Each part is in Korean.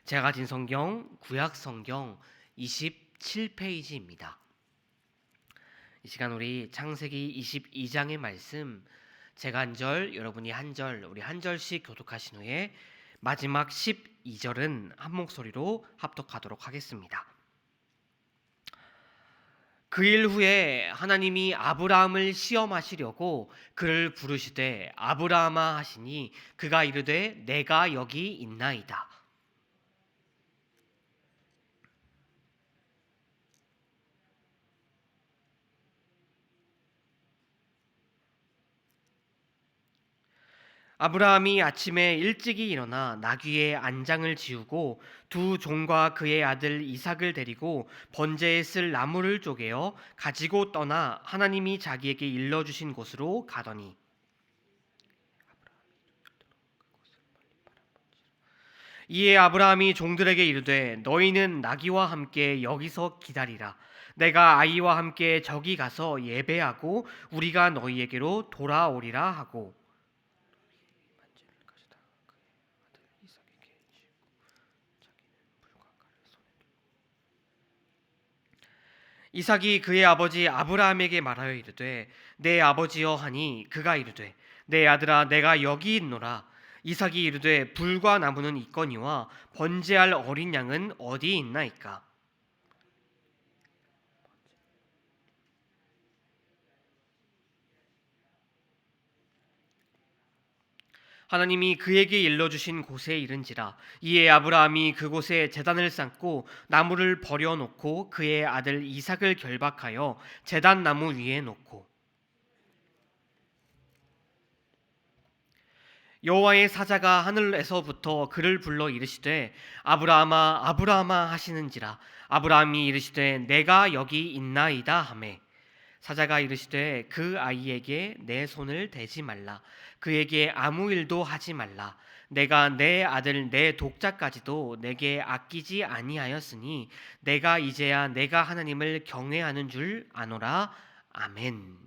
제가 가진 성경 구약 성경 27페이지입니다. 이 시간 우리 창세기 22장의 말씀 제가 한 절, 여러분이 한 절, 우리 한 절씩 교독하신 후에 마지막 12절은 한 목소리로 합독하도록 하겠습니다. 그 일 후에 하나님이 아브라함을 시험하시려고 그를 부르시되 아브라함아 하시니 그가 이르되 내가 여기 있나이다. 아브라함이 아침에 일찍이 일어나 나귀의 안장을 지우고 두 종과 그의 아들 이삭을 데리고 번제에 쓸 나무를 쪼개어 가지고 떠나 하나님이 자기에게 일러주신 곳으로 가더니 이에 아브라함이 종들에게 이르되 너희는 나귀와 함께 여기서 기다리라. 내가 아이와 함께 저기 가서 예배하고 우리가 너희에게로 돌아오리라 하고 이삭이 그의 아버지 아브라함에게 말하여 이르되 내 아버지여 하니 그가 이르되 내 아들아 내가 여기 있노라. 이삭이 이르되 불과 나무는 있거니와 번제할 어린 양은 어디 있나이까. 하나님이 그에게 일러주신 곳에 이른지라. 이에 아브라함이 그곳에 제단을 쌓고 나무를 버려놓고 그의 아들 이삭을 결박하여 제단 나무 위에 놓고 여호와의 사자가 하늘에서부터 그를 불러 이르시되 아브라함아 아브라함아 하시는지라. 아브라함이 이르시되 내가 여기 있나이다 하매 사자가 이르시되 그 아이에게 내 손을 대지 말라. 그에게 아무 일도 하지 말라. 내가 내 아들 내 독자까지도 내게 아끼지 아니하였으니 내가 이제야 내가 하나님을 경외하는 줄 아노라. 아멘.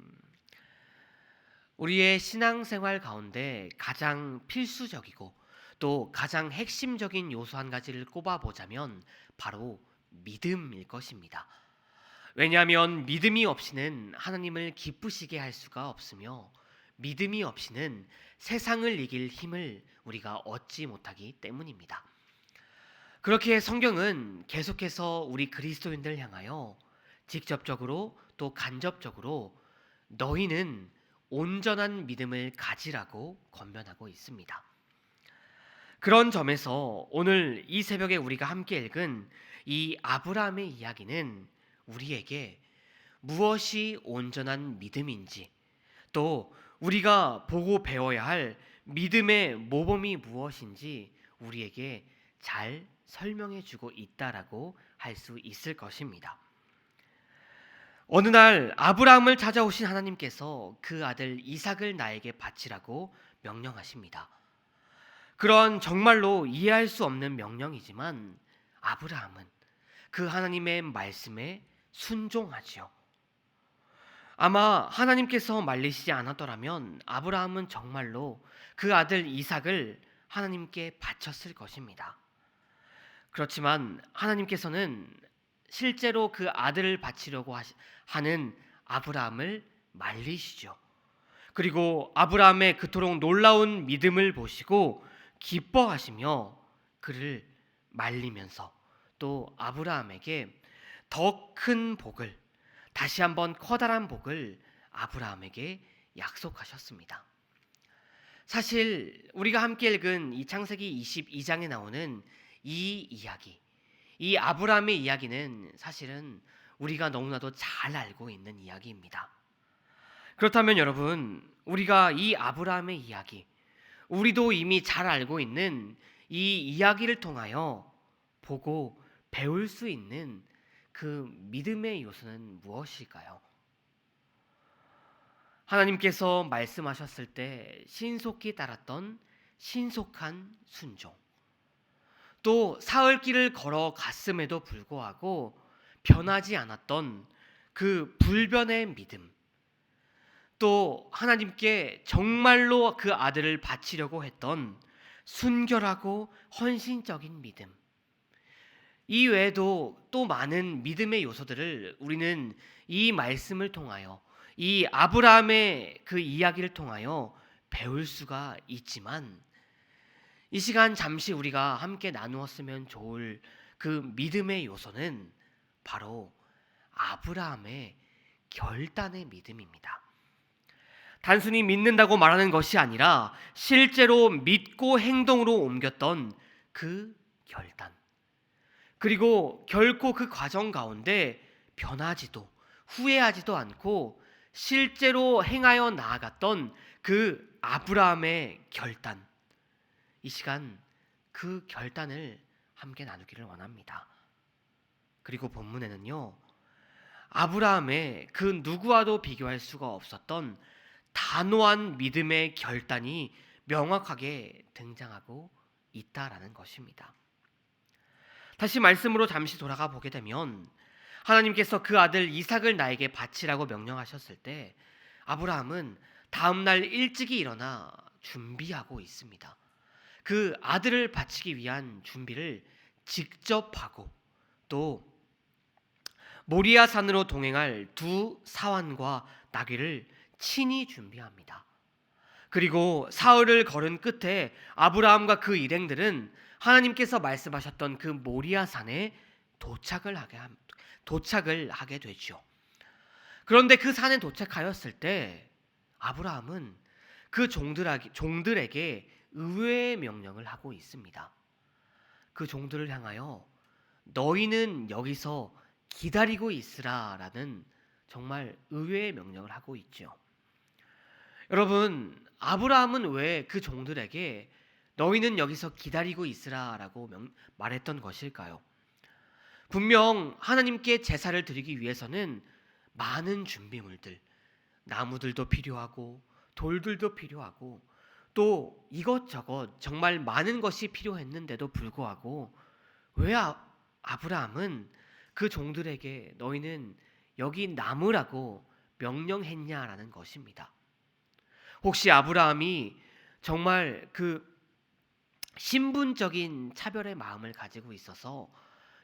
우리의 신앙생활 가운데 가장 필수적이고 또 가장 핵심적인 요소 한 가지를 꼽아보자면 바로 믿음일 것입니다. 왜냐하면 믿음이 없이는 하나님을 기쁘시게 할 수가 없으며 믿음이 없이는 세상을 이길 힘을 우리가 얻지 못하기 때문입니다. 그렇게 성경은 계속해서 우리 그리스도인들 향하여 직접적으로 또 간접적으로 너희는 온전한 믿음을 가지라고 권면하고 있습니다. 그런 점에서 오늘 이 새벽에 우리가 함께 읽은 이 아브라함의 이야기는 우리에게 무엇이 온전한 믿음인지 또 우리가 보고 배워야 할 믿음의 모범이 무엇인지 우리에게 잘 설명해 주고 있다라고 할 수 있을 것입니다. 어느 날 아브라함을 찾아오신 하나님께서 그 아들 이삭을 나에게 바치라고 명령하십니다. 그런 정말로 이해할 수 없는 명령이지만 아브라함은 그 하나님의 말씀에 순종하지요. 아마 하나님께서 말리시지 않았더라면 아브라함은 정말로 그 아들 이삭을 하나님께 바쳤을 것입니다. 그렇지만 하나님께서는 실제로 그 아들을 바치려고 하는 아브라함을 말리시죠. 그리고 아브라함의 그토록 놀라운 믿음을 보시고 기뻐하시며 그를 말리면서 또 아브라함에게 더 큰 복을, 다시 한번 커다란 복을 아브라함에게 약속하셨습니다. 사실 우리가 함께 읽은 이 창세기 22장에 나오는 이 이야기, 이 아브라함의 이야기는 사실은 우리가 너무나도 잘 알고 있는 이야기입니다. 그렇다면 여러분, 우리가 이 아브라함의 이야기, 우리도 이미 잘 알고 있는 이 이야기를 통하여 보고 배울 수 있는 그 믿음의 요소는 무엇일까요? 하나님께서 말씀하셨을 때 신속히 따랐던 신속한 순종, 또 사흘길을 걸어갔음에도 불구하고 변하지 않았던 그 불변의 믿음, 또 하나님께 정말로 그 아들을 바치려고 했던 순결하고 헌신적인 믿음, 이 외에도 또 많은 믿음의 요소들을 우리는 이 말씀을 통하여, 이 아브라함의 그 이야기를 통하여 배울 수가 있지만, 이 시간 잠시 우리가 함께 나누었으면 좋을 그 믿음의 요소는 바로 아브라함의 결단의 믿음입니다. 단순히 믿는다고 말하는 것이 아니라 실제로 믿고 행동으로 옮겼던 그 결단. 그리고 결코 그 과정 가운데 변하지도 후회하지도 않고 실제로 행하여 나아갔던 그 아브라함의 결단. 이 시간 그 결단을 함께 나누기를 원합니다. 그리고 본문에는요, 아브라함의 그 누구와도 비교할 수가 없었던 단호한 믿음의 결단이 명확하게 등장하고 있다라는 것입니다. 다시 말씀으로 잠시 돌아가 보게 되면, 하나님께서 그 아들 이삭을 나에게 바치라고 명령하셨을 때 아브라함은 다음날 일찍이 일어나 준비하고 있습니다. 그 아들을 바치기 위한 준비를 직접 하고, 또 모리아 산으로 동행할 두 사환과 나귀를 친히 준비합니다. 그리고 사흘을 걸은 끝에 아브라함과 그 일행들은 하나님께서 말씀하셨던 그 모리아 산에 도착을 하게 되죠. 그런데 그 산에 도착하였을 때 아브라함은 그 종들에게 의외의 명령을 하고 있습니다. 그 종들을 향하여 너희는 여기서 기다리고 있으라라는 정말 의외의 명령을 하고 있죠. 여러분, 아브라함은 왜 그 종들에게 너희는 여기서 기다리고 있으라라고 말했던 것일까요? 분명 하나님께 제사를 드리기 위해서는 많은 준비물들, 나무들도 필요하고 돌들도 필요하고 또 이것저것 정말 많은 것이 필요했는데도 불구하고 왜 아브라함은 그 종들에게 너희는 여기 남으라고 명령했냐라는 것입니다. 혹시 아브라함이 정말 그 신분적인 차별의 마음을 가지고 있어서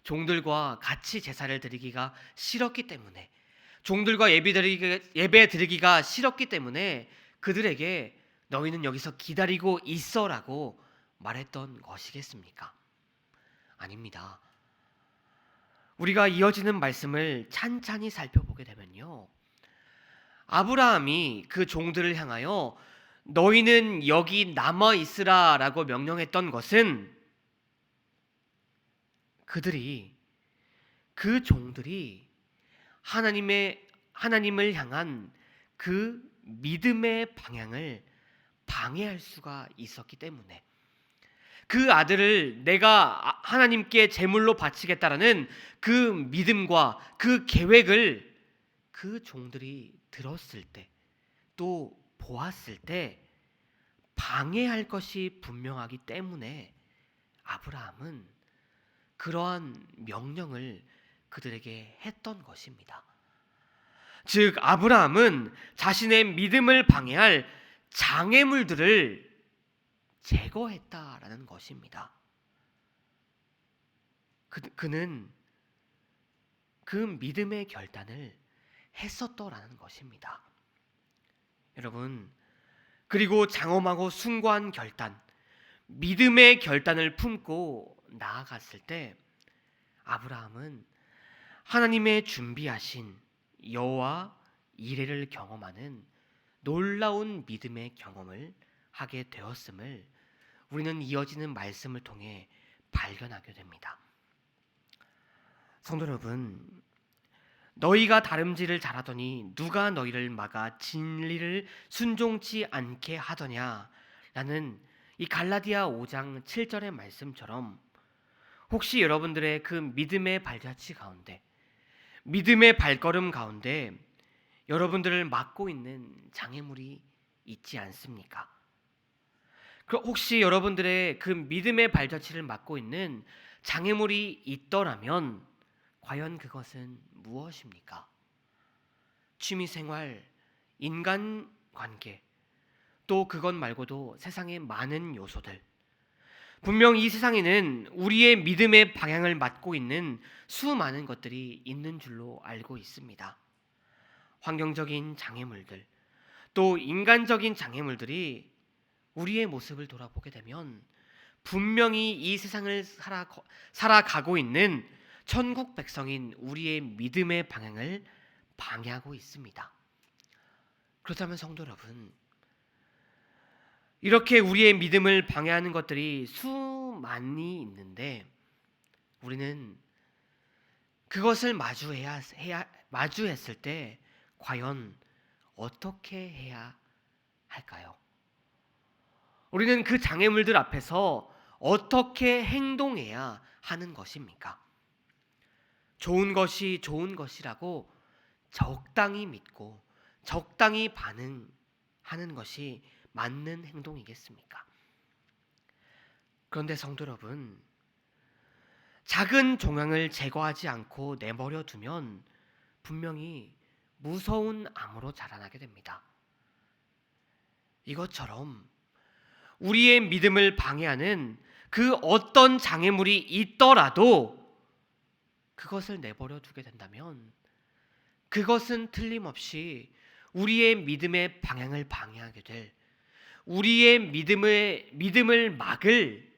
종들과 같이 제사를 드리기가 싫었기 때문에, 종들과 예배 드리기가 싫었기 때문에 그들에게 너희는 여기서 기다리고 있어라고 말했던 것이겠습니까? 아닙니다. 우리가 이어지는 말씀을 찬찬히 살펴보게 되면요, 아브라함이 그 종들을 향하여 너희는 여기 남아 있으라라고 명령했던 것은 그 종들이 하나님을 향한 그 믿음의 방향을 방해할 수가 있었기 때문에, 그 아들을 내가 하나님께 제물로 바치겠다라는 그 믿음과 그 계획을 그 종들이 들었을 때, 또 보았을 때 방해할 것이 분명하기 때문에 아브라함은 그러한 명령을 그들에게 했던 것입니다. 즉, 아브라함은 자신의 믿음을 방해할 장애물들을 제거했다라는 것입니다. 그는 그 믿음의 결단을 했었더라는 것입니다. 여러분, 그리고 장엄하고 숭고한 결단, 믿음의 결단을 품고 나아갔을 때 아브라함은 하나님의 준비하신 여호와 이레를 경험하는 놀라운 믿음의 경험을 하게 되었음을 우리는 이어지는 말씀을 통해 발견하게 됩니다. 성도 여러분, 너희가 다름질을 잘하더니 누가 너희를 막아 진리를 순종치 않게 하더냐 라는 이 갈라디아 5장 7절의 말씀처럼, 혹시 여러분들의 그 믿음의 발자취 가운데, 믿음의 발걸음 가운데 여러분들을 막고 있는 장애물이 있지 않습니까? 혹시 여러분들의 그 믿음의 발자취를 막고 있는 장애물이 있더라면 과연 그것은 무엇입니까? 취미생활, 인간관계, 또 그것 말고도 세상의 많은 요소들, 분명 이 세상에는 우리의 믿음의 방향을 맡고 있는 수많은 것들이 있는 줄로 알고 있습니다. 환경적인 장애물들, 또 인간적인 장애물들이 우리의 모습을 돌아보게 되면 분명히 이 세상을 살아가고 있는 천국 백성인 우리의 믿음의 방향을 방해하고 있습니다. 그렇다면 성도 여러분, 이렇게 우리의 믿음을 방해하는 것들이 수많이 있는데 우리는 그것을 마주했을 때 과연 어떻게 해야 할까요? 우리는 그 장애물들 앞에서 어떻게 행동해야 하는 것입니까? 좋은 것이 좋은 것이라고 적당히 믿고 적당히 반응하는 것이 맞는 행동이겠습니까? 그런데 성도 여러분, 작은 종양을 제거하지 않고 내버려 두면 분명히 무서운 암으로 자라나게 됩니다. 이것처럼 우리의 믿음을 방해하는 그 어떤 장애물이 있더라도 그것을 내버려 두게 된다면 그것은 틀림없이 우리의 믿음의 방향을 방해하게 될, 우리의 믿음을 막을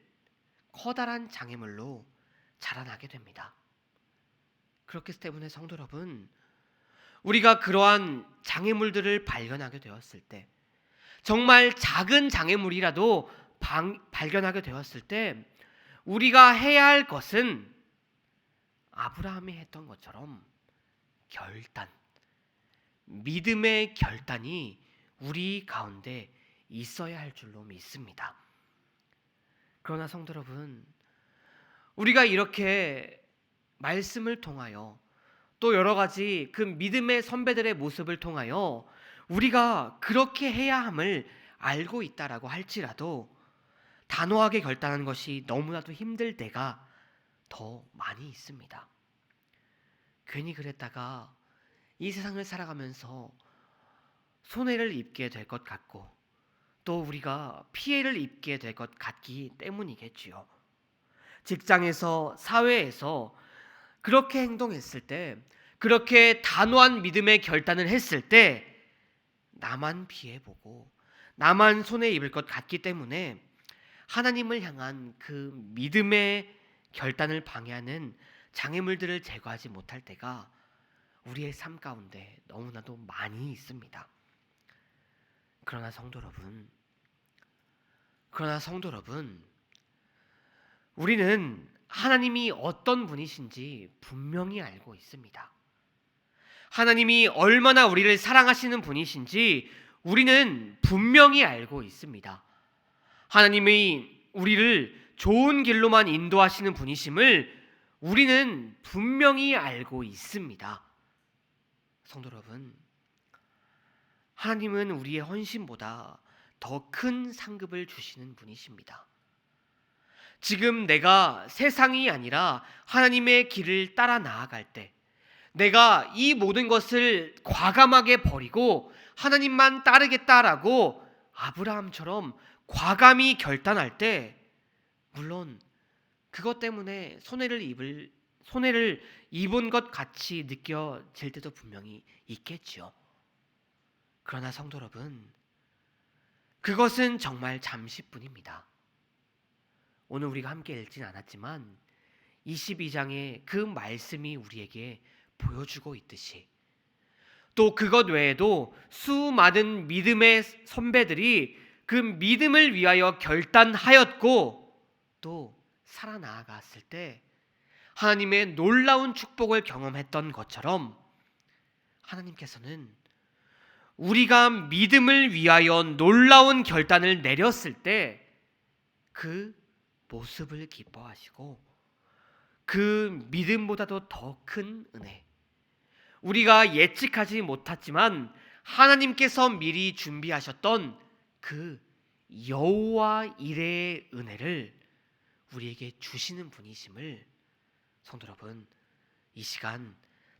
커다란 장애물로 자라나게 됩니다. 그렇기 때문에 성도 여러분, 우리가 그러한 장애물들을 발견하게 되었을 때, 정말 작은 장애물이라도 발견하게 되었을 때 우리가 해야 할 것은 아브라함이 했던 것처럼 믿음의 결단이 우리 가운데 있어야 할 줄로 믿습니다. 그러나 성도 여러분, 우리가 이렇게 말씀을 통하여 또 여러 가지 그 믿음의 선배들의 모습을 통하여 우리가 그렇게 해야 함을 알고 있다라고 할지라도 단호하게 결단하는 것이 너무나도 힘들 때가 더 많이 있습니다. 괜히 그랬다가 이 세상을 살아가면서 손해를 입게 될 것 같고 또 우리가 피해를 입게 될 것 같기 때문이겠지요. 직장에서, 사회에서 그렇게 행동했을 때, 그렇게 단호한 믿음의 결단을 했을 때 나만 피해보고 나만 손해 입을 것 같기 때문에 하나님을 향한 그 믿음의 결단을 방해하는 장애물들을 제거하지 못할 때가 우리의 삶 가운데 너무나도 많이 있습니다. 그러나 성도 여러분, 우리는 하나님이 어떤 분이신지 분명히 알고 있습니다. 하나님이 얼마나 우리를 사랑하시는 분이신지 우리는 분명히 알고 있습니다. 하나님이 우리를 좋은 길로만 인도하시는 분이심을 우리는 분명히 알고 있습니다. 성도 여러분, 하나님은 우리의 헌신보다 더 큰 상급을 주시는 분이십니다. 지금 내가 세상이 아니라 하나님의 길을 따라 나아갈 때, 내가 이 모든 것을 과감하게 버리고 하나님만 따르겠다라고 아브라함처럼 과감히 결단할 때, 물론 그것 때문에 손해를 입은 것 같이 느껴질 때도 분명히 있겠지요. 그러나 성도 여러분, 그것은 정말 잠시뿐입니다. 오늘 우리가 함께 읽진 않았지만 22장의 그 말씀이 우리에게 보여주고 있듯이 또 그것 외에도 수많은 믿음의 선배들이 그 믿음을 위하여 결단하였고 또 살아나갔을 때 하나님의 놀라운 축복을 경험했던 것처럼 하나님께서는 우리가 믿음을 위하여 놀라운 결단을 내렸을 때 그 모습을 기뻐하시고 그 믿음보다도 더 큰 은혜, 우리가 예측하지 못했지만 하나님께서 미리 준비하셨던 그 여호와 이레의 은혜를 우리에게 주시는 분이심을 성도 여러분, 이 시간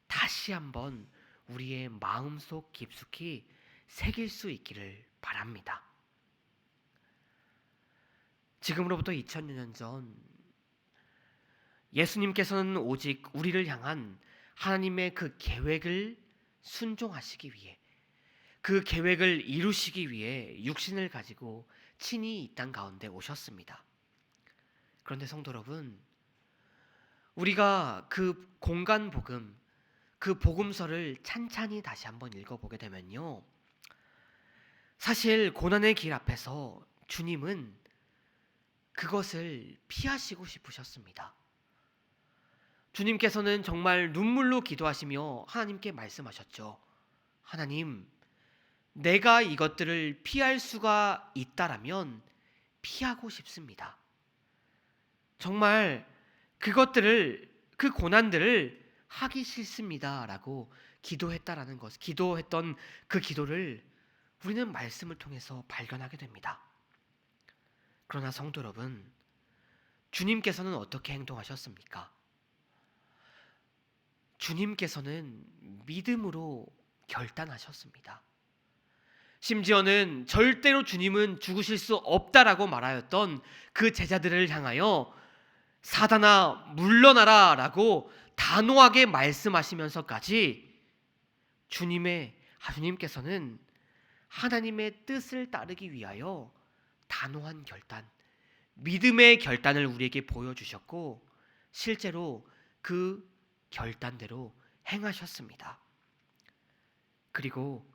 다시 한번 우리의 마음속 깊숙이 새길 수 있기를 바랍니다. 지금으로부터 2000년 전 예수님께서는 오직 우리를 향한 하나님의 그 계획을 순종하시기 위해, 그 계획을 이루시기 위해 육신을 가지고 친히 이 땅 가운데 오셨습니다. 그런데 성도 여러분, 우리가 그 공간 복음, 그 복음서를 찬찬히 다시 한번 읽어보게 되면요, 사실 고난의 길 앞에서 주님은 그것을 피하시고 싶으셨습니다. 주님께서는 정말 눈물로 기도하시며 하나님께 말씀하셨죠. 하나님, 내가 이것들을 피할 수가 있다라면 피하고 싶습니다. 정말 그것들을, 그 고난들을 하기 싫습니다라고 기도했다라는 것, 기도했던 그 기도를 우리는 말씀을 통해서 발견하게 됩니다. 그러나 성도 여러분, 주님께서는 어떻게 행동하셨습니까? 주님께서는 믿음으로 결단하셨습니다. 심지어는 절대로 주님은 죽으실 수 없다라고 말하였던 그 제자들을 향하여 사단아 물러나라 라고 단호하게 말씀하시면서까지 주님께서는 하나님의 뜻을 따르기 위하여 단호한 결단, 믿음의 결단을 우리에게 보여주셨고 실제로 그 결단대로 행하셨습니다. 그리고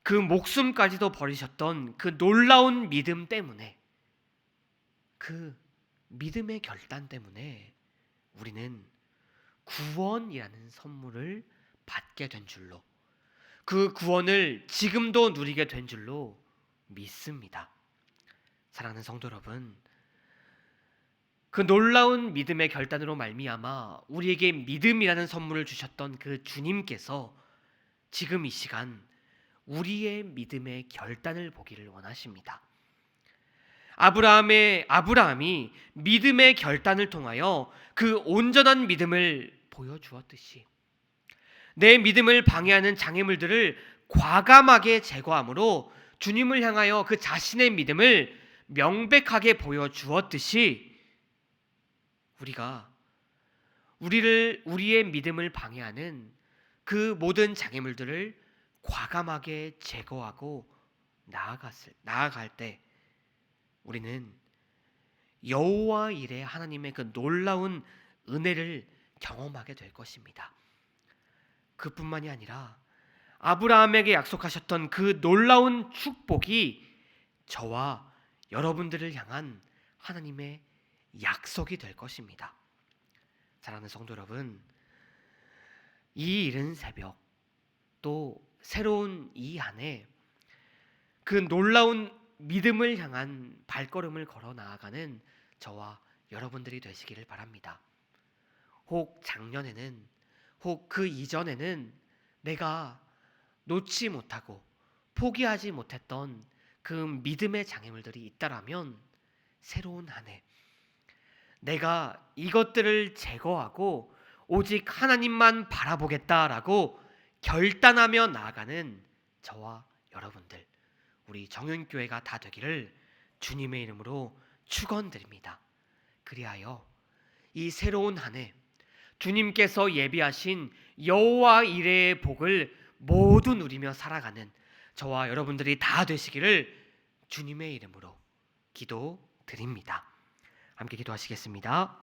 그 목숨까지도 버리셨던 그 놀라운 믿음 때문에, 그 믿음의 결단 때문에 우리는 구원이라는 선물을 받게 된 줄로, 그 구원을 지금도 누리게 된 줄로 믿습니다. 사랑하는 성도 여러분, 그 놀라운 믿음의 결단으로 말미암아 우리에게 믿음이라는 선물을 주셨던 그 주님께서 지금 이 시간 우리의 믿음의 결단을 보기를 원하십니다. 아브라함이 믿음의 결단을 통하여 그 온전한 믿음을 보여주었듯이 내 믿음을 방해하는 장애물들을 과감하게 제거함으로 주님을 향하여 그 자신의 믿음을 명백하게 보여주었듯이 우리의 믿음을 방해하는 그 모든 장애물들을 과감하게 제거하고 나아갈 때 우리는 여호와 일에 하나님의 그 놀라운 은혜를 경험하게 될 것입니다. 그뿐만이 아니라 아브라함에게 약속하셨던 그 놀라운 축복이 저와 여러분들을 향한 하나님의 약속이 될 것입니다. 사랑하는 성도 여러분, 이 이른 새벽, 또 새로운 이 한 해, 그 놀라운 믿음을 향한 발걸음을 걸어 나아가는 저와 여러분들이 되시기를 바랍니다. 혹 작년에는, 혹 그 이전에는 내가 놓지 못하고 포기하지 못했던 그 믿음의 장애물들이 있다라면 새로운 한 해, 내가 이것들을 제거하고 오직 하나님만 바라보겠다라고 결단하며 나아가는 저와 여러분들, 우리 정윤교회가 다 되기를 주님의 이름으로 축원드립니다. 그리하여 이 새로운 한 해 주님께서 예비하신 여호와 이레의 복을 모두 누리며 살아가는 저와 여러분들이 다 되시기를 주님의 이름으로 기도드립니다. 함께 기도하시겠습니다.